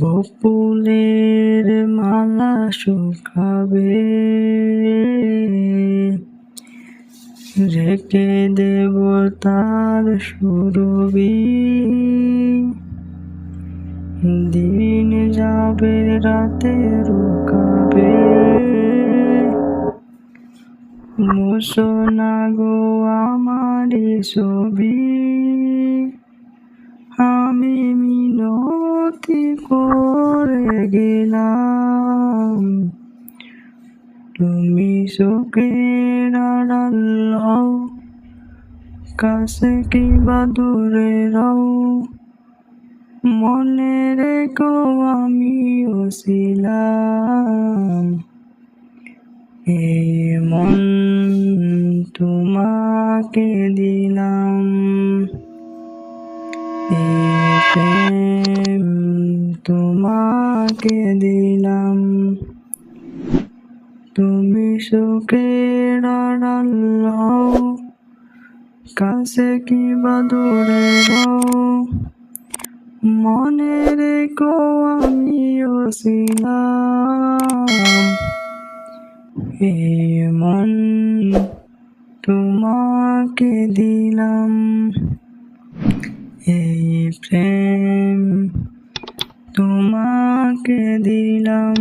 বকুলের মালা শুকাবে, রেখে দেব তার সুরবি। দিন যাবে রাতে রুকাবে, মুছো না গো আমার ছবি। আমি মিনতি করে গেলাম, তুমি চোখের আড়াল হও, কাছে কিংবা দূরে রও। মনে রেখো আমিও ছিলাম, এই মন তোমাকে দিলাম, এই প্রেম তোমাকে দিলাম। তুমি চোখের আড়াল হও, কাছে কিংবা দূরে রও। মনে রেখো আমিও ছিলাম, এই মন তোমাকে দিলাম, এই প্রেম তোমাকে দিলাম।